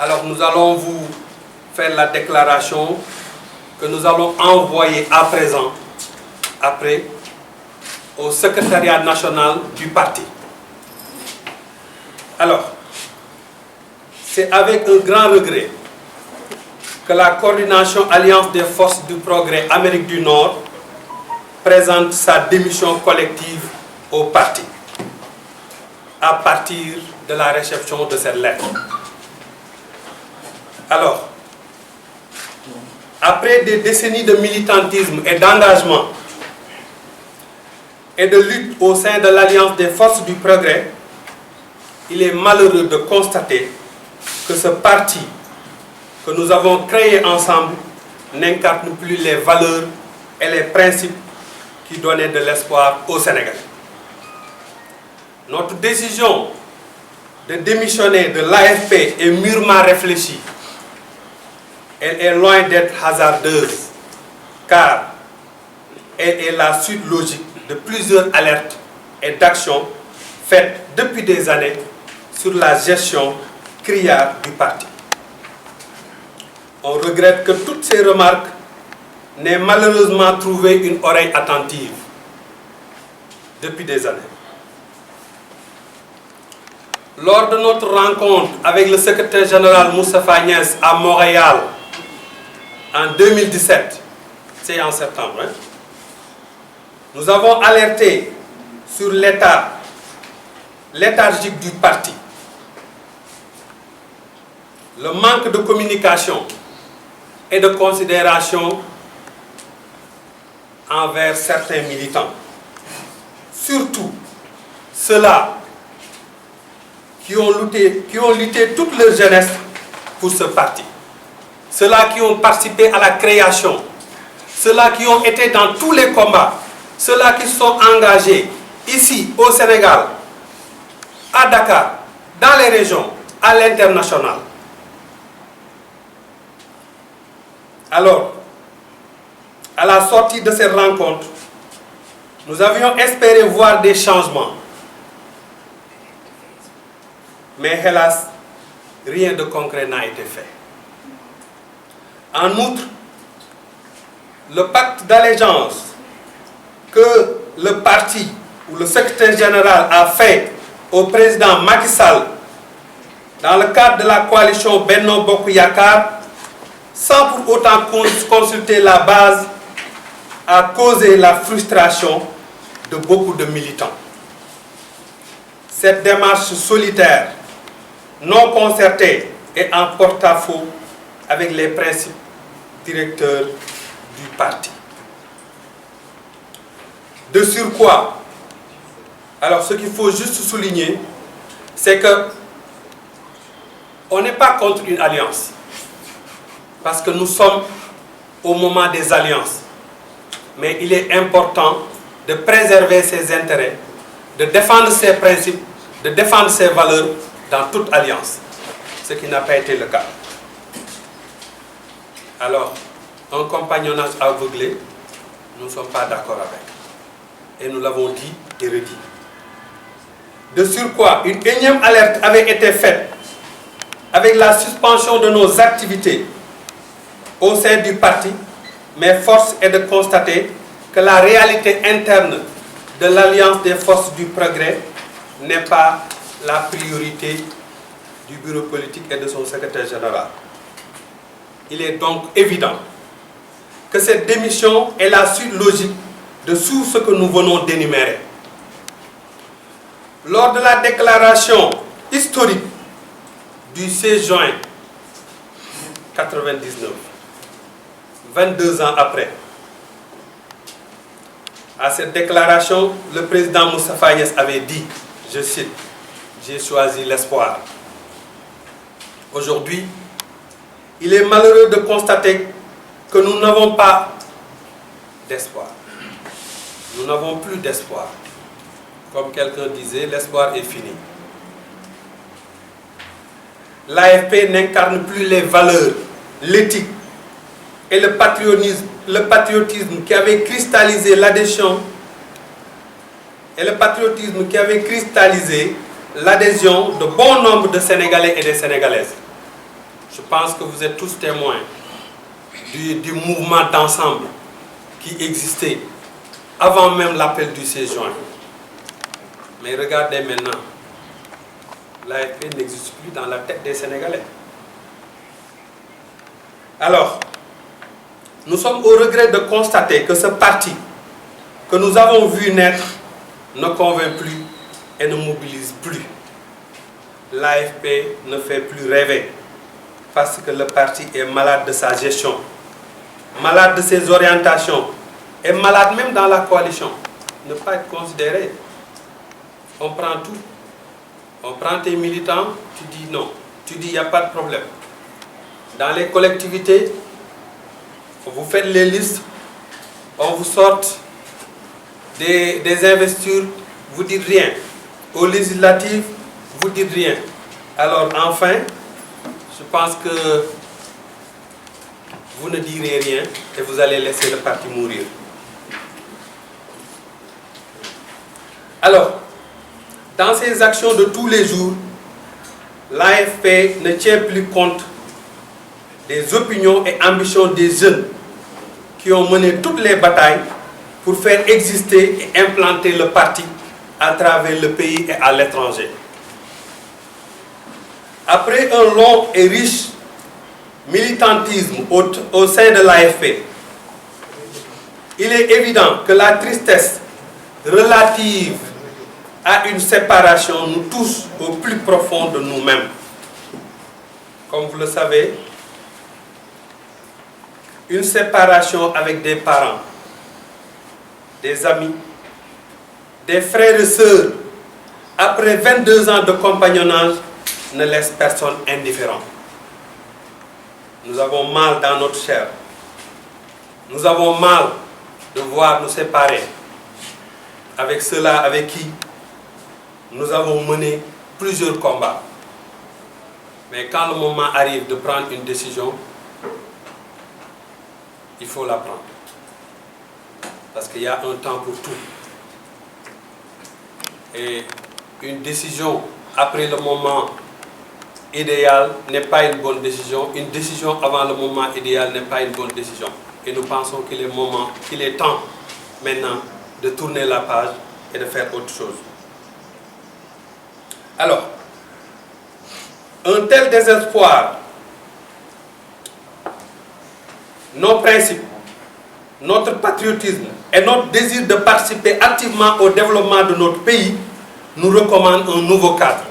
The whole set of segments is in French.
Alors nous allons vous faire la déclaration que nous allons envoyer à présent, après, au secrétariat national du parti. Alors, c'est avec un grand regret que la coordination Alliance des forces du progrès Amérique du Nord présente sa démission collective au parti à partir de la réception de cette lettre. Alors, après des décennies de militantisme et d'engagement et de lutte au sein de l'Alliance des forces du progrès, il est malheureux de constater que ce parti que nous avons créé ensemble n'incarne plus les valeurs et les principes qui donnaient de l'espoir au Sénégal. Notre décision de démissionner de l'AFP est mûrement réfléchie. Elle est loin d'être hasardeuse, car elle est la suite logique de plusieurs alertes et d'actions faites depuis des années sur la gestion criarde du parti. On regrette que toutes ces remarques n'aient malheureusement trouvé une oreille attentive depuis des années. Lors de notre rencontre avec le secrétaire général Moustapha Niasse à Montréal en 2017, c'est en septembre, nous avons alerté sur l'état léthargique du parti, le manque de communication et de considération envers certains militants, surtout ceux-là qui ont lutté toute leur jeunesse pour ce parti, ceux-là qui ont participé à la création, ceux-là qui ont été dans tous les combats, ceux-là qui se sont engagés ici au Sénégal, à Dakar, dans les régions, à l'international. Alors, à la sortie de cette rencontre, nous avions espéré voir des changements. Mais hélas, rien de concret n'a été fait. En outre, le pacte d'allégeance que le parti ou le secrétaire général a fait au président Macky Sall dans le cadre de la coalition Benno Bokk Yakaar, sans pour autant consulter la base, a causé la frustration de beaucoup de militants. Cette démarche solitaire, non concertée et en porte-à-faux avec les principes directeurs du parti. De surcroît, alors ce qu'il faut juste souligner, c'est que on n'est pas contre une alliance, parce que nous sommes au moment des alliances. Mais il est important de préserver ses intérêts, de défendre ses principes, de défendre ses valeurs dans toute alliance, ce qui n'a pas été le cas. Alors, un compagnonnage aveuglé, nous ne sommes pas d'accord avec. Et nous l'avons dit et redit. De surcroît, une énième alerte avait été faite avec la suspension de nos activités au sein du parti, mais force est de constater que la réalité interne de l'Alliance des forces du progrès n'est pas la priorité du bureau politique et de son secrétaire général. Il est donc évident que cette démission est la suite logique de tout ce que nous venons d'énumérer. Lors de la déclaration historique du 16 juin 1999, 22 ans après, à cette déclaration, le président Moustapha Niasse avait dit, je cite, « J'ai choisi l'espoir ». Aujourd'hui, il est malheureux de constater que nous n'avons pas d'espoir. Nous n'avons plus d'espoir. Comme quelqu'un disait, l'espoir est fini. L'AFP n'incarne plus les valeurs, l'éthique et le patriotisme qui avait cristallisé l'adhésion et le patriotisme qui avait cristallisé l'adhésion de bon nombre de Sénégalais et de Sénégalaises. Je pense que vous êtes tous témoins du mouvement d'ensemble qui existait avant même l'appel du 16 juin. Mais regardez maintenant, l'AFP n'existe plus dans la tête des Sénégalais. Alors, nous sommes au regret de constater que ce parti que nous avons vu naître ne convainc plus et ne mobilise plus. L'AFP ne fait plus rêver parce que le parti est malade de sa gestion, malade de ses orientations et malade même dans la coalition. Ne pas être considéré. On prend tout. On prend tes militants, tu dis non. Tu dis il n'y a pas de problème. Dans les collectivités, vous faites les listes, on vous sort des investitures, vous dites rien. Aux législatives, vous dites rien. Alors enfin, je pense que vous ne direz rien et vous allez laisser le parti mourir. Alors, dans ses actions de tous les jours, l'AFP ne tient plus compte des opinions et ambitions des jeunes qui ont mené toutes les batailles pour faire exister et implanter le parti à travers le pays et à l'étranger. Après un long et riche militantisme au sein de l'AFP, il est évident que la tristesse relative à une séparation nous touche au plus profond de nous-mêmes. Comme vous le savez, une séparation avec des parents, des amis, des frères et sœurs, après 22 ans de compagnonnage, ne laisse personne indifférent. Nous avons mal dans notre chair. Nous avons mal de voir nous séparer avec ceux-là avec qui nous avons mené plusieurs combats. Mais quand le moment arrive de prendre une décision, il faut la prendre. Parce qu'il y a un temps pour tout. Et une décision après le moment idéal n'est pas une bonne décision. Une décision avant le moment idéal n'est pas une bonne décision. Et nous pensons qu'il est temps maintenant de tourner la page et de faire autre chose. Alors, un tel désespoir, nos principes, notre patriotisme et notre désir de participer activement au développement de notre pays nous recommandent un nouveau cadre,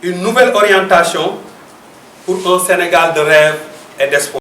une nouvelle orientation pour un Sénégal de rêve et d'espoir.